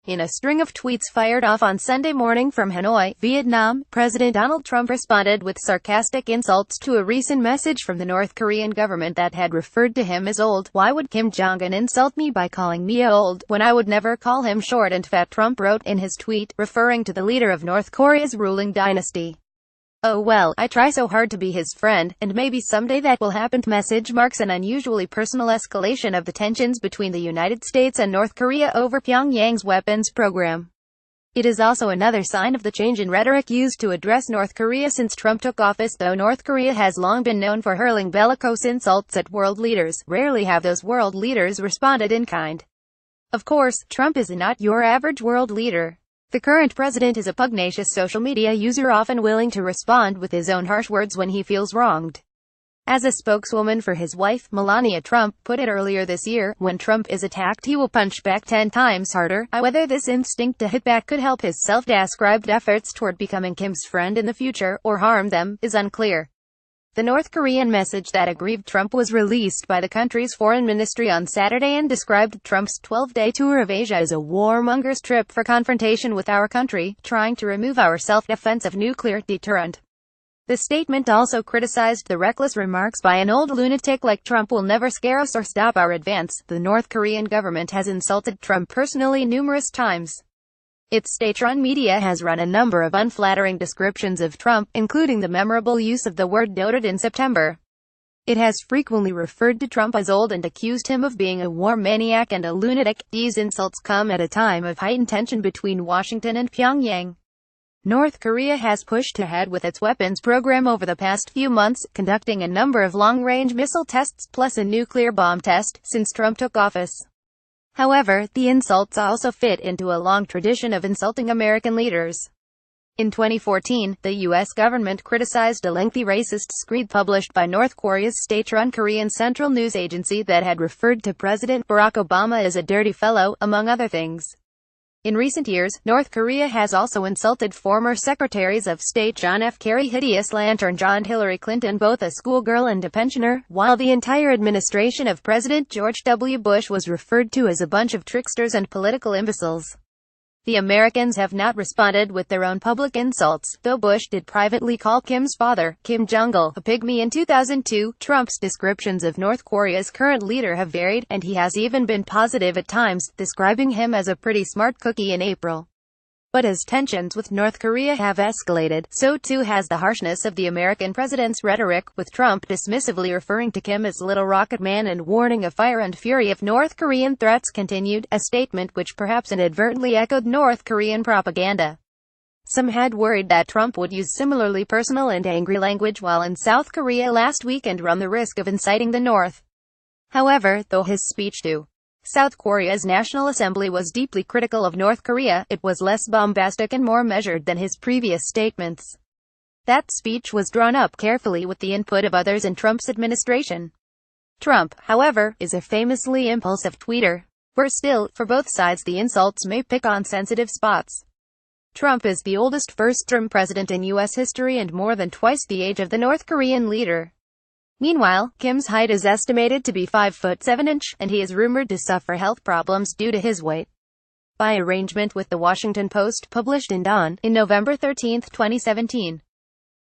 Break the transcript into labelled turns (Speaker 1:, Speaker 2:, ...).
Speaker 1: In a string of tweets fired off on Sunday morning from Hanoi, Vietnam, President Donald Trump responded with sarcastic insults to a recent message from the North Korean government that had referred to him as old. "Why would Kim Jong-un insult me by calling me old, when I would never call him short and fat?" Trump wrote in his tweet, referring to the leader of North Korea's ruling dynasty. "Oh well, I try so hard to be his friend, and maybe someday that will happen." The message marks an unusually personal escalation of the tensions between the United States and North Korea over Pyongyang's weapons program. It is also another sign of the change in rhetoric used to address North Korea since Trump took office. Though North Korea has long been known for hurling bellicose insults at world leaders, rarely have those world leaders responded in kind. Of course, Trump is not your average world leader. The current president is a pugnacious social media user, often willing to respond with his own harsh words when he feels wronged. As a spokeswoman for his wife, Melania Trump, put it earlier this year, when Trump is attacked he will punch back 10 times harder. Whether this instinct to hit back could help his self-described efforts toward becoming Kim's friend in the future, or harm them, is unclear. The North Korean message that aggrieved Trump was released by the country's foreign ministry on Saturday and described Trump's 12-day tour of Asia as a warmonger's trip for confrontation with our country, trying to remove our self-defensive nuclear deterrent. The statement also criticized the reckless remarks by an old lunatic like Trump will never scare us or stop our advance. The North Korean government has insulted Trump personally numerous times. Its state-run media has run a number of unflattering descriptions of Trump, including the memorable use of the word dotard in September. It has frequently referred to Trump as old and accused him of being a war maniac and a lunatic. These insults come at a time of heightened tension between Washington and Pyongyang. North Korea has pushed ahead with its weapons program over the past few months, conducting a number of long-range missile tests plus a nuclear bomb test since Trump took office. However, the insults also fit into a long tradition of insulting American leaders. In 2014, the U.S. government criticized a lengthy racist screed published by North Korea's state-run Korean Central News Agency that had referred to President Barack Obama as a dirty fellow, among other things. In recent years, North Korea has also insulted former Secretaries of State John F. Kerry, Hideous Lantern John, and Hillary Clinton, both a schoolgirl and a pensioner, while the entire administration of President George W. Bush was referred to as a bunch of tricksters and political imbeciles. The Americans have not responded with their own public insults, though Bush did privately call Kim's father, Kim Jong-il, a pygmy in 2002. Trump's descriptions of North Korea's current leader have varied, and he has even been positive at times, describing him as a pretty smart cookie in April. But as tensions with North Korea have escalated, so too has the harshness of the American president's rhetoric, with Trump dismissively referring to Kim as Little Rocket Man and warning of fire and fury if North Korean threats continued, a statement which perhaps inadvertently echoed North Korean propaganda. Some had worried that Trump would use similarly personal and angry language while in South Korea last week and run the risk of inciting the North. However, though his speech to South Korea's National Assembly was deeply critical of North Korea, it was less bombastic and more measured than his previous statements. That speech was drawn up carefully with the input of others in Trump's administration. Trump, however, is a famously impulsive tweeter. Worse still, for both sides the insults may pick on sensitive spots. Trump is the oldest first-term president in U.S. history and more than twice the age of the North Korean leader. Meanwhile, Kim's height is estimated to be 5'7", and he is rumored to suffer health problems due to his weight. By arrangement with The Washington Post, published in Dawn, in November 13, 2017.